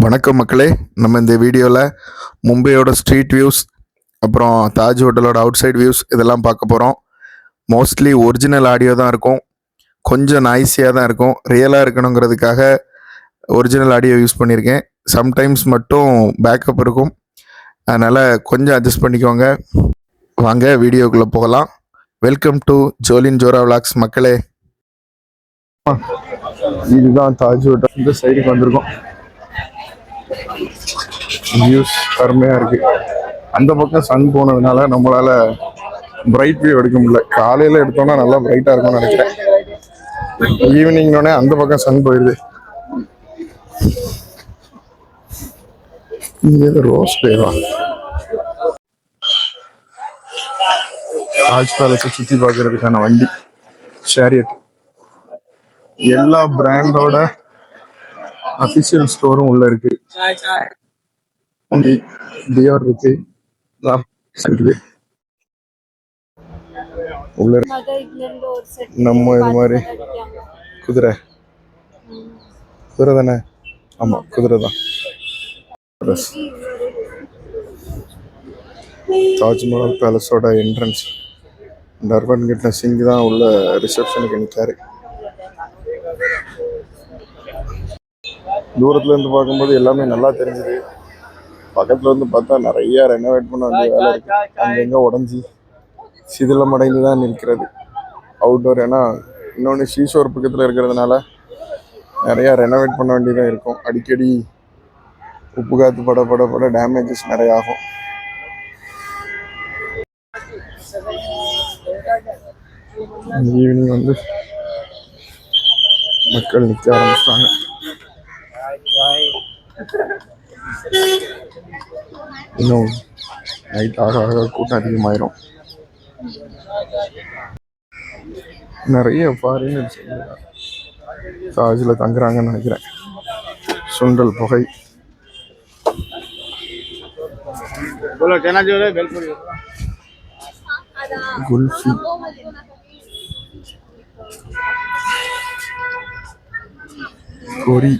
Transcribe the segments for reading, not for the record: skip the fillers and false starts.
வணக்கம் மக்களே. நம்ம இந்த வீடியோவில் மும்பையோட ஸ்ட்ரீட் வியூஸ், அப்புறம் தாஜ் ஹோட்டலோட அவுட் சைட் வியூஸ் இதெல்லாம் பார்க்க போகிறோம். மோஸ்ட்லி ஒரிஜினல் ஆடியோ தான் இருக்கும், கொஞ்சம் நாய்ஸியாக தான் இருக்கும். ரியலாக இருக்கணுங்கிறதுக்காக ஒரிஜினல் ஆடியோ யூஸ் பண்ணியிருக்கேன். சம்டைம்ஸ் மட்டும் பேக்கப் இருக்கும், அதனால் கொஞ்சம் அட்ஜஸ்ட் பண்ணிக்கோங்க. வாங்க வீடியோக்குள்ளே போகலாம். Welcome to Jolin Zohra vlogs மக்களே. இதுதான் தாஜ் ஹோட்டல். இந்த சைடுக்கு வந்திருக்கோம். வியூஸ் அருமையாக இருக்குது. அந்த பக்கம் சன் போனதுனால நம்மளால் பிரைட் வியூ எடுக்க முடியல. காலையில் எடுத்தோன்னா நல்லா பிரைட்டாக இருக்கும்னு நினைக்கிறேன். ஈவினிங்னோடனே அந்த பக்கம் சன் போயிடுது. இங்கே ரோஸ் பேவா தாஜ் பேலஸை சுற்றி பார்க்கறதுக்கான வண்டி ஷேரியட். எல்லா பிராண்டோட அபிஷியல் ஸ்டோரும் உள்ள இருக்கு. டியோர் இருக்கு, உள்ள நம்ம இது மாதிரி குதிரை தானே? ஆமா, குதிரை தான். தாஜ்மஹால் பேலஸோட என்ட்ரன்ஸ். இந்த அர்பன் கிட்ட சிங் தான் உள்ள ரிசப்ஷனுக்கு நிற்காரு. தூரத்துல இருந்து பார்க்கும்போது எல்லாமே நல்லா தெரிஞ்சுது. பக்கத்துல இருந்து பார்த்தா நிறைய ரெனோவேட் பண்ண வேண்டிய வேலை இருக்கு. அங்கங்க உடஞ்சி சிதிலமடைந்து தான் நிற்கிறது அவுட்டோர். ஏன்னா இன்னொன்று ஷீஷோர் பக்கத்தில் இருக்கிறதுனால நிறையா ரெனோவேட் பண்ண வேண்டியதாக இருக்கும். அடிக்கடி உப்பு காற்று பட டேமேஜஸ் நிறைய ஆகும். ஈவினிங் வந்து மக்கள் நிற்க ஆரம்பிச்சிட்டாங்க. இன்னும் நைட் ஆக கூட்டம் அதிகமாயிரும். நிறைய ஃபாரினர்ஸ் தாஜில் தங்குறாங்கன்னு நினைக்கிறேன். சுண்டல் புகை, குல்ஃபி, கொரி,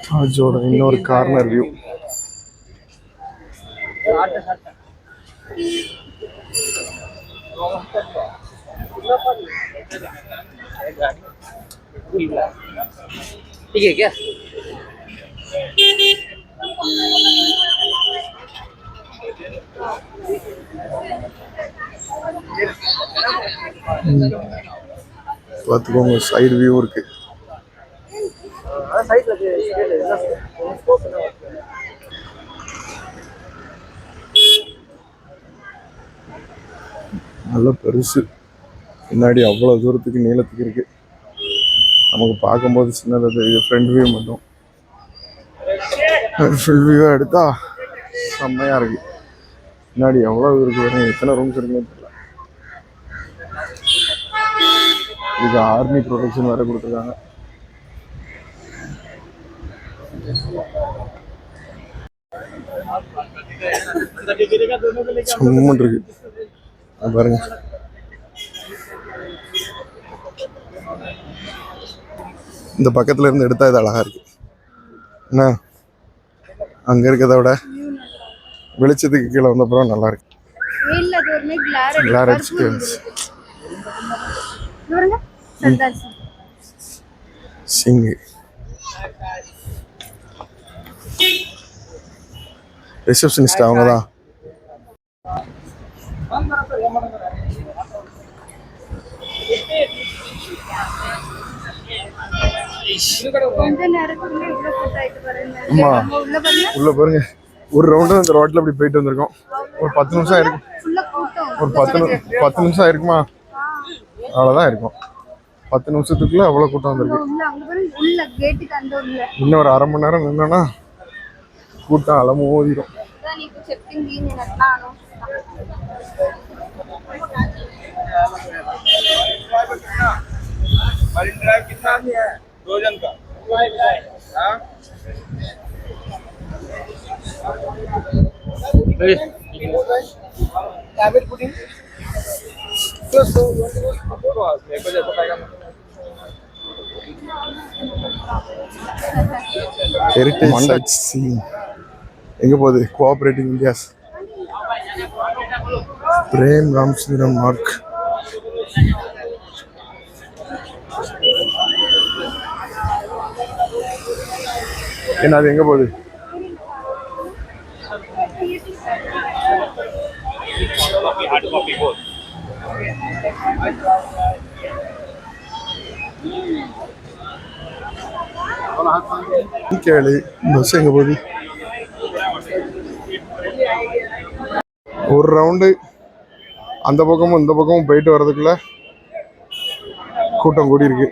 தாஜோட இன்னொரு கார்னர் வியூ. ठीक है क्या? பார்த்துக்கோங்க, சைடு வியூ இருக்கு. நல்ல பெருசு. பின்னாடி அவ்வளோ தூரத்துக்கு நீளத்துக்கு இருக்கு. நமக்கு பார்க்கும்போது சின்னதாக தெரியுது. ஃப்ரண்ட் வியூ மட்டும். ஃபுல் வியூ எடுத்தா செம்மையா இருக்கு. பின்னாடி எவ்வளோ இருக்கு பாருங்க, எத்தனை ரூம்ஸ் இருக்குன்னு தெரியல. இதுக்கு ஆர்மி ப்ரொடெக்ஷன் வேற கொடுத்துருக்காங்க. சும்மன் இருக்கு பாருங்க. இந்த பக்கத்துல இருந்து எடுத்தா இது அழகா இருக்கு. என்ன அங்க இருக்கிறத விட வெளிச்சத்துக்கு கீழே வந்தப்புறம் நல்லா இருக்கு. சிங் ரிசப்ஷனிஸ்ட் அவங்க தான். உள்ள பாருங்க, ஒரு ரவுண்டு அந்த ரோட்ல அப்படி போயிட்டு வந்திருக்கோம். ஒரு 10 நிமிஷம் ஆயிருக்கும். ஒரு 10 நிமிஷம் ஆயிருக்குமா? அவ்வளவுதான் இருக்கும். 10 நிமிஷத்துக்குள்ள அவ்வளவு கூட்டம் வந்திருக்கு. இன்னும் ஒரு அரை மணி நேரம் நின்னோன்னா கூட்டம் அலமோதிரும். ஹெரிட்டேஜ் சைட் சீயிங் எங்கே போகுது? Cooperating India's Prem Ramsundaram Marg. என்ன அது எங்கே போகுது? கேளு பஸ் எங்கே போகுது? ஒரு ரவுண்டு அந்த பக்கமும் இந்த பக்கமும் போயிட்டு வர்றதுக்குள்ள கூட்டம் கூடி இருக்கு.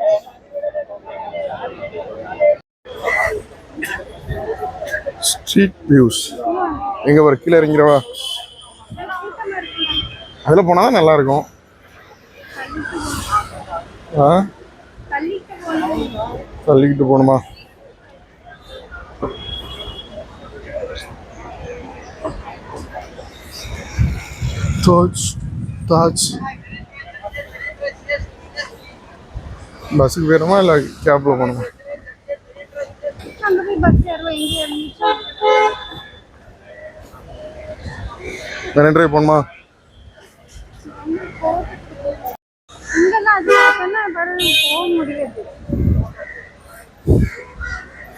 ஸ்ட்ரீட் வியூஸ் எங்க வர கீழே இறங்கிறவா? அதில் போனால் நல்லா இருக்கும். தள்ளிக்கிட்டு போகணுமா? தாஜ் பஸ்ஸுக்கு போயிடுமா இல்லை கேப்பில் போகணுமா? ரெண்டு போகணுமா?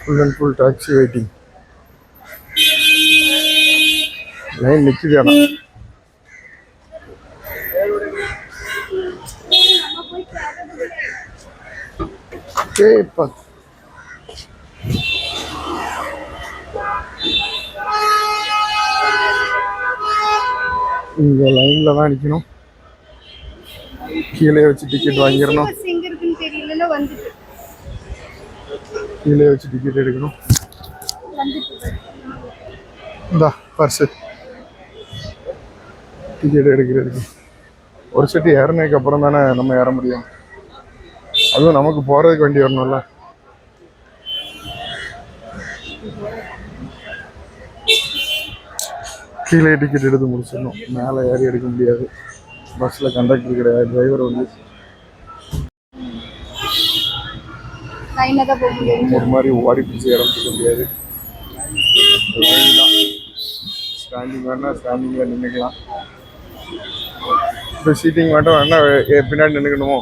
Full and full taxi waiting. Line நிற்குது. ஆனால் இங்க லைன்ல தான் நிக்கணும். கீழே வச்சு டிக்கெட் வாங்கிடணும். கீழே வச்சு டிக்கெட் எடுக்கணும். இந்தா பர்ஸு டிக்கெட் எடுக்கிறதுக்கு. ஒரு செட்டு ஏறினதுக்கு அப்புறம் தானே நம்ம ஏற முடியும். அதுவும் நமக்கு போகிறதுக்கு வண்டி வரணும்ல. கீழே டிக்கெட் எடுத்து முடிச்சிடணும். மேலே ஏறி எடுக்க முடியாது. பஸ்ஸில் கண்டக்டர் கிடையாது, டிரைவர் வந்து ஒரு மாதிரி ஓடி பிடிச்சி இறந்துக்க முடியாது. ஸ்டாண்டிங் வேணா ஸ்டாண்டிங்கில் நின்றுக்கலாம். இப்போ சீட்டிங் மட்டும் வேணா பின்னாடி நின்றுக்கணுமோ?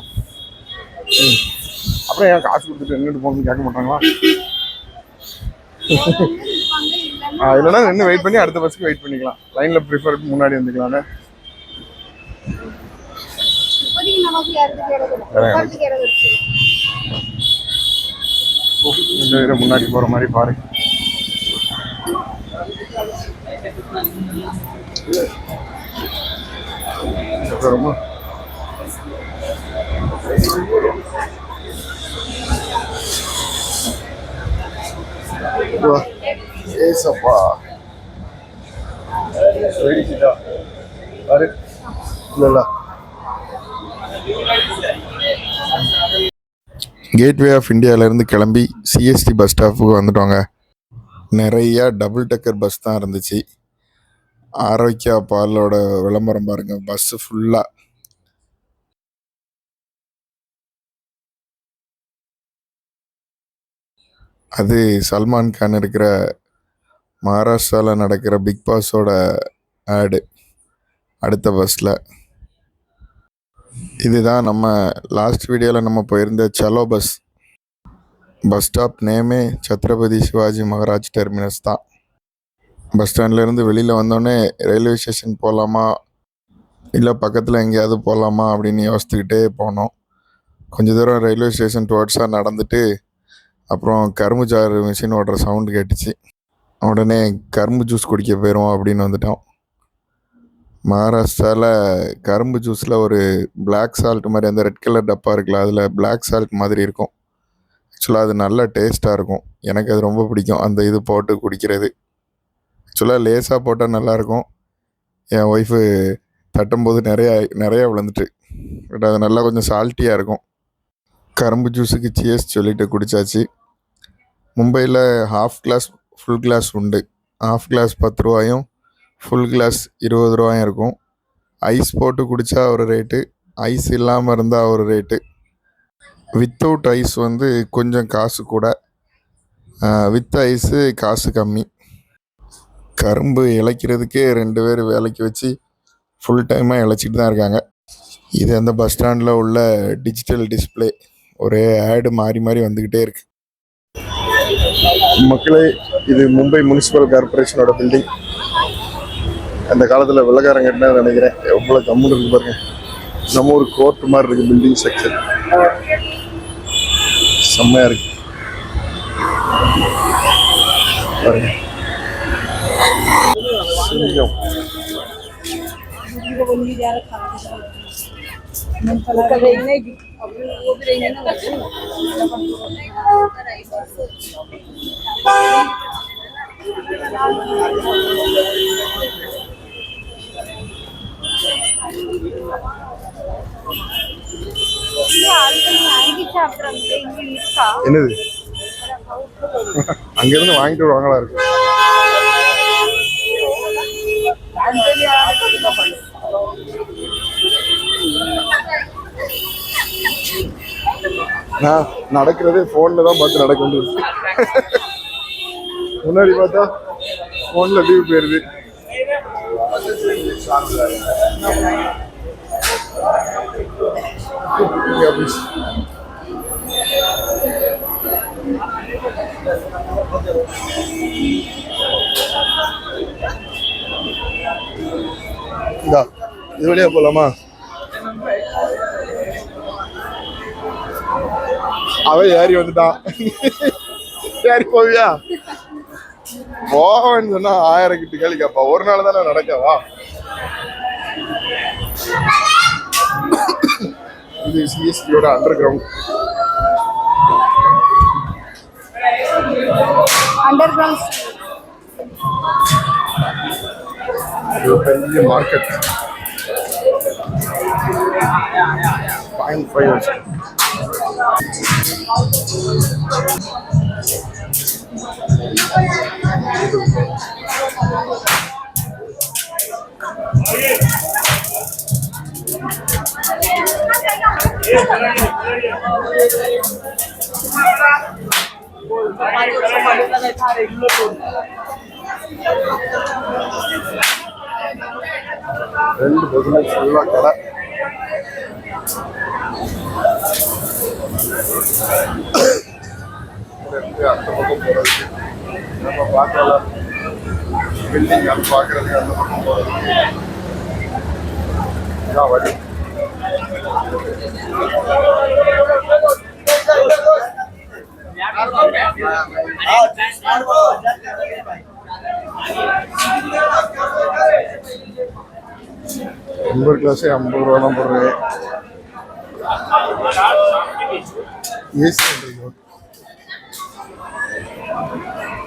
அப்புறம் ஏன் காசு கொடுத்துட்டு நின்றுட்டு போகணும்னு கேட்க மாட்டாங்களா? இல்லைன்னா நின்று வெயிட் பண்ணி அடுத்த பஸ்ஸுக்கு வெயிட் பண்ணிக்கலாம். லைனில் ப்ரிஃபர் முன்னாடி வந்துக்கலான்னு. முன்னாடி போகிற மாதிரி பாரு. ரொம்ப ஏசப்பா பாரு. இல்ல கேட்வே ஆஃப் இந்தியாவிலேருந்து கிளம்பி சிஎஸ்டி பஸ் ஸ்டாப்புக்கு வந்துட்டோங்க. நிறையா டபுள் டக்கர் பஸ் தான் இருந்துச்சு. ஆரோக்கியா பாலோட விளம்பரம் பாருங்க. பஸ்ஸு ஃபுல்லாக. அது சல்மான் கான் இருக்கிற மகாராஷ்டிராவில் நடக்கிற பிக் பாஸோட ஆடு அடுத்த பஸ்ஸில். இதுதான் நம்ம லாஸ்ட் வீடியோவில் நம்ம போயிருந்த சலோ பஸ். பஸ் ஸ்டாப் நேமே சத்ரபதி சிவாஜி மகாராஜ் டெர்மினஸ் தான். பஸ் ஸ்டாண்ட்லேருந்து வெளியில் வந்தோடனே ரயில்வே ஸ்டேஷன் போகலாமா இல்லை பக்கத்தில் எங்கேயாவது போகலாமா அப்படின்னு யோசித்துக்கிட்டே போனோம். கொஞ்சம் தூரம் ரயில்வே ஸ்டேஷன் டுவர்ட்ஸாக நடந்துட்டு அப்புறம் கரும்பு ஜாறு மிஷின் ஓடுற சவுண்டு கேட்டுச்சு. உடனே கரும்பு ஜூஸ் குடிக்க போயிடுவோம் அப்படின்னு வந்துட்டோம். மகாராஷ்டிராவில் கரும்பு ஜூஸில் ஒரு பிளாக் சால்ட் மாதிரி அந்த ரெட் கலர் டப்பா இருக்குல்ல, அதில் பிளாக் சால்ட் மாதிரி இருக்கும். ஆக்சுவலாக அது நல்ல டேஸ்ட்டாக இருக்கும். எனக்கு அது ரொம்ப பிடிக்கும், அந்த இது போட்டு குடிக்கிறது. ஆக்சுவலாக லேசாக போட்டால் நல்லாயிருக்கும். என் ஒய்ஃபு தட்டும்போது நிறையா விழுந்துட்டு. பட் அது நல்லா கொஞ்சம் சால்ட்டியாக இருக்கும். கரும்பு ஜூஸுக்கு சியர்ஸ் சொல்லிட்டு குடித்தாச்சு. மும்பையில் ஹாஃப் கிளாஸ் ஃபுல் கிளாஸ் உண்டு. ஆஃப் கிளாஸ் 10 ரூபாயும் ஃபுல் கிளாஸ் 20 ரூபாயும் இருக்கும். ஐஸ் போட்டு குடித்தா ஒரு ரேட்டு, ஐஸ் இல்லாமல் இருந்தால் ஒரு ரேட்டு. வித்தவுட் ஐஸ் வந்து கொஞ்சம் காசு கூட, வித் ஐஸு காசு கம்மி. கரும்பு இளைக்கிறதுக்கே 2 பேர் வேலைக்கு வச்சு ஃபுல் டைமாக இளைச்சிட்டு தான் இருக்காங்க. இது அந்த பஸ் ஸ்டாண்டில் உள்ள டிஜிட்டல் டிஸ்பிளே. ஒரே ஆடு மாறி மாறி வந்துக்கிட்டே இருக்கு. மக்களே, இது மும்பை முனிசிபல் கார்பரேஷனோட பில்டிங். அந்த காலத்தில் வெள்ளக்காரங்க கட்டினா நினைக்கிறேன். எவ்வளோ கம்முன்னு இருக்கு பாருங்க. நம்ம ஒரு கோர்ட் மாதிரி இருக்கு பில்டிங் செக்ஷன். செம்மையா இருக்கு பாருங்க. சிங்கம். என்னது அங்கிருந்து வாங்கிட்டு வருவாங்களா இருக்கு. நான் நடக்கிறதே போன்ல தான் பார்த்து நடக்க வேண்டியது. முன்னாடி பார்த்தா போன்ல லீவ் போயிருது. இது வழியா போலாமா? அவன் ஏறி வந்துட்டான். ஏறி போவியா? போவேன்னு சொன்னா 1000 கிட்ட கேள்வி கேப்பா. ஒரு நாள் தானே நடக்கவா? இது சிஎஸ்டியோட அண்டர் கிரவுண்ட். பெரிய மார்க்கெட். 0.5 2 பசங்க ஃபுல்லா கடை. அந்த பக்கம் போறதுக்கு நம்ம பார்க்கலாம். பில்டிங் அது பார்க்கறதுக்கு அந்த பக்கம் போறதுக்கு இதான் வழி. நம்பர் கிளாஸே 50 ரூபா தான் போடுறேன். ஏசி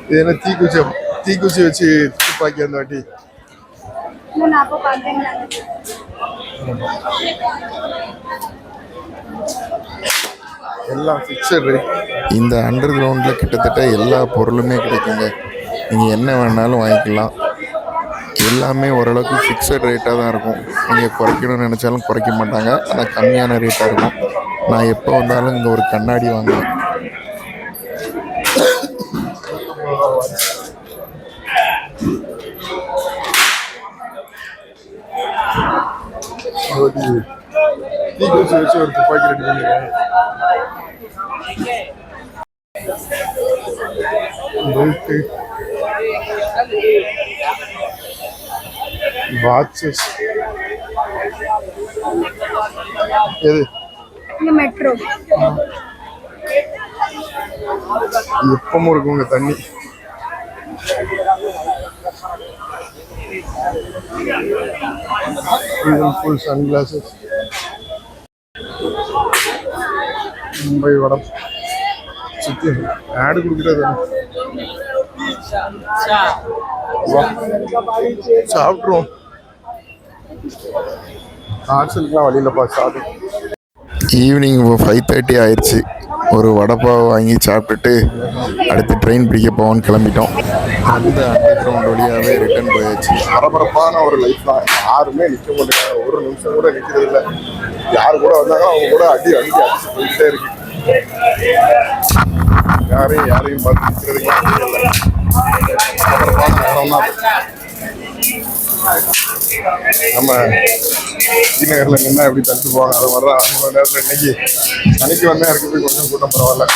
இது என்ன தீக்குச்சி வச்சு துப்பாக்கி அந்த வாட்டி எல்லாம் ஃபிக்ஸட் ரேட். இந்த அண்டர் கிரவுண்டில் கிட்டத்தட்ட எல்லா பொருளுமே கிடைக்குங்க. நீங்கள் என்ன வேணாலும் வாங்கிக்கலாம். எல்லாமே ஓரளவுக்கு ஃபிக்ஸட் ரேட்டாக தான் இருக்கும். நீங்கள் குறைக்கணும்னு நினச்சாலும் குறைக்க மாட்டாங்க. ஆனால் கம்மியான ரேட்டாக இருக்கும். நான் எப்போ வந்தாலும் இங்கே ஒரு கண்ணாடி வாங்குவேன். தீக்குச்சி வச்சு ஒரு துப்பாக்கி ரெடி பண்ணிடுவேன். வாட்சஸ் எது மெட்ரோ எப்பவும் இருக்குங்க தண்ணி. Full Sun classes. மும்பை வடம் சுற்றி ஆடு கொடுக்குறது சாப்பிட்ருவோம். ஹாஸ்டலுக்குலாம் வழியிலப்பா சாப்பிட்டு. ஈவினிங் 5:30 ஆயிடுச்சு. ஒரு வடைப்பாவை வாங்கி சாப்பிட்டுட்டு அடுத்து ட்ரெயின் பிடிக்க போவோன்னு கிளம்பிட்டோம். அந்த கிரவுண்ட் வழியாகவே ரிட்டர்ன் போயாச்சு. பரபரப்பான ஒரு லைஃப் தான். யாருமே நிற்க மாட்டேங்க, ஒரு நிமிஷம் கூட நிற்கிறது இல்லை. யார் கூட வந்தாங்க அவங்க கூட அடிச்சு போயிட்டே இருக்கு. யாரையும் பார்த்து நிற்கிறதுக்கு பரபரப்பான நேரம் தான். நம்ம ஸ்ரீநகர்ல நின்னா எப்படி தடுத்து போவாங்க அது மாதிரிதான் அந்த நேரத்தில் இன்னைக்கு வந்தேன். இருக்கு போய் கொஞ்சம் கூட்டம் பரவாயில்ல.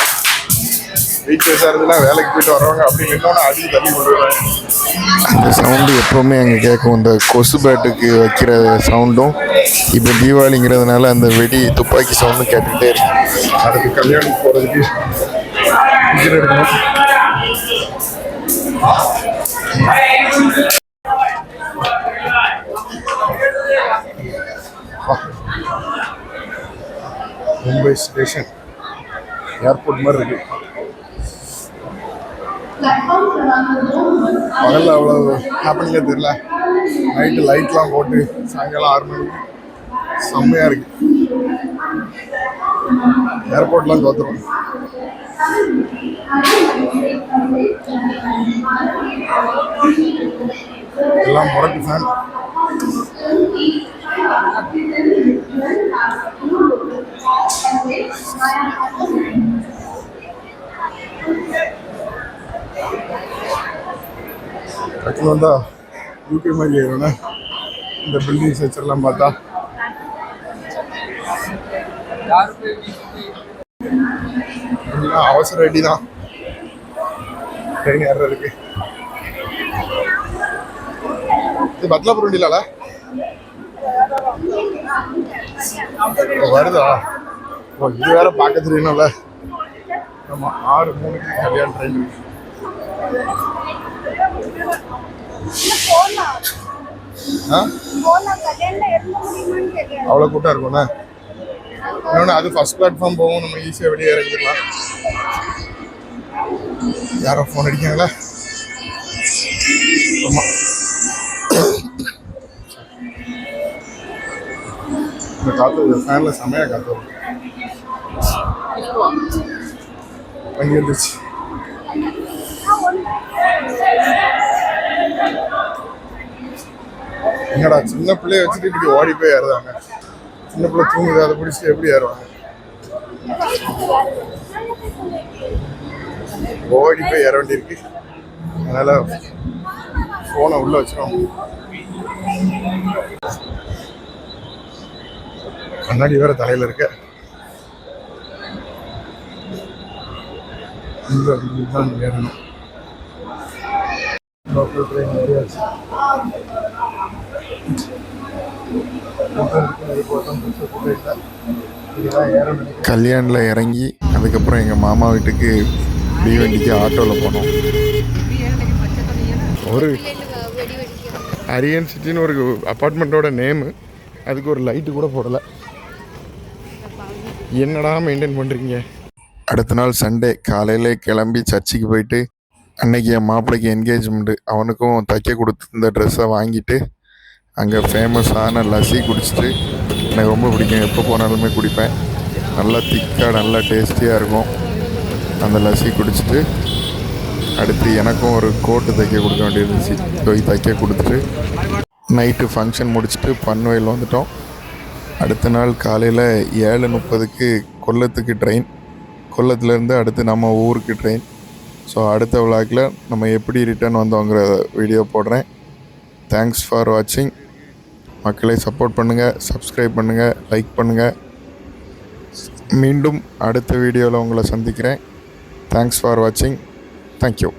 வீக்டேஸாக இருந்துன்னா வேலைக்கு போயிட்டு வரவங்க அப்படி நின்னோன்னா அடி தள்ளி கொண்டு வருவாங்க. அந்த சவுண்டு எப்போவுமே அங்கே கேட்கும். இந்த கொசு பேட்டுக்கு வைக்கிற சவுண்டும் இப்போ தீபாவளிங்கிறதுனால அந்த வெடி துப்பாக்கி சவுண்டும் கேட்டுக்கிட்டே இருக்கு. அதுக்கு கல்யாணம் போகிறதுக்கு டிக்கெட் எடுக்கணும். மும்பை ஸ்டேஷன் ஏர்போர்ட் மாதிரி இருக்கு. பகலில் அவ்வளோ ஹாப்பனிங்காக தெரியல. நைட்டு லைட்லாம் போட்டு சாயங்காலம் 6 மணிக்கு செம்மையாக இருக்கு. ஏர்போர்ட்லாம் தோற்றுரும். எல்லாம் முரட்டு ஃபேன். டக்குனு வந்தா யூகே மாதிரி ஆயிடும்னா இந்த பில்டிங் ஸ்ட்ரக்சர்லாம் பார்த்தா. அவசர அடி தான் ட்ரெயின் ஏறுறதுக்கு. இது பத்லாபுரம் வண்டியிலால வருதா? ஓ இது வேற பார்க்க தெரியணும்ல. ஆமாம் 6:03 கல்யாண ட்ரெயின். அவ்வளோ கூட்டம் இருக்கும்ண்ணா. இன்னொன்று அது ஃபர்ஸ்ட் பிளாட்ஃபார்ம் போகும், நம்ம ஈஸியாக வெளியே இறங்கிடலாம். யாரோ ஃபோன் அடிக்காங்களா? ஆமாம் இந்த காற்று ஃபேனில் செம்மையாக காற்று வரும். வண்டி வந்துருச்சு. என்னடா சின்ன பிள்ளைய வச்சுட்டு இப்படி ஓடி போய் ஏறுதாங்க. சின்ன பிள்ளை தூங்குது, அதை பிடிச்சிட்டு எப்படி ஏறுவாங்க? ஓடி போய் ஏற வேண்டியிருக்கு. அதனால ஃபோனை உள்ள வச்சிடும். கண்ணாடி வேற தலையில இருக்க. தான் ஏறணும். Local train ஏறியாச்சு. கல்யாணில் இறங்கி அதுக்கப்புறம் எங்கள் மாமா வீட்டுக்கு தீவண்டிக்கு ஆட்டோவில் போனோம். ஒரு அரியன் சிட்டின்னு ஒரு அப்பார்ட்மெண்ட்டோட நேமு. அதுக்கு ஒரு லைட்டு கூட போடலை. என்னடா மெயின்டைன் பண்ணுறீங்க? அடுத்த நாள் சண்டே காலையில் கிளம்பி சர்ச்சுக்கு போயிட்டு அன்னைக்கு என் மாப்பிள்ளைக்கு என்கேஜ்மெண்ட்டு. அவனுக்கும் தைக்க கொடுத்துருந்த ட்ரெஸ்ஸை வாங்கிட்டு அங்கே ஃபேமஸான லஸ்ஸி குடிச்சிட்டு, எனக்கு ரொம்ப பிடிக்கும், எப்போ போனாலுமே குடிப்பேன். நல்லா திக்காக நல்லா டேஸ்டியாக இருக்கும். அந்த லஸ்ஸி குடிச்சிட்டு அடுத்து எனக்கும் ஒரு கோட்டு தைக்க கொடுக்க வேண்டியிருந்துச்சு. போய் தைக்க கொடுத்துட்டு நைட்டு ஃபங்க்ஷன் முடிச்சுட்டு பன்வேல் வந்துட்டோம். அடுத்த நாள் காலையில் 7:30க்கு கொல்லத்துக்கு ட்ரெயின். கொல்லத்துலேருந்து அடுத்து நம்ம ஊருக்கு ட்ரெயின். ஸோ அடுத்த விளாக்கில் நம்ம எப்படி ரிட்டர்ன் வந்தோங்கிற வீடியோ போடுறேன். தேங்க்ஸ் ஃபார் வாட்சிங். மக்களை சப்போர்ட் பண்ணுங்கள், சப்ஸ்கிரைப் பண்ணுங்கள், லைக் பண்ணுங்கள். மீண்டும் அடுத்த வீடியோவில் உங்களை சந்திக்கிறேன். தேங்க்ஸ் ஃபார் வாட்சிங். தேங்க்யூ.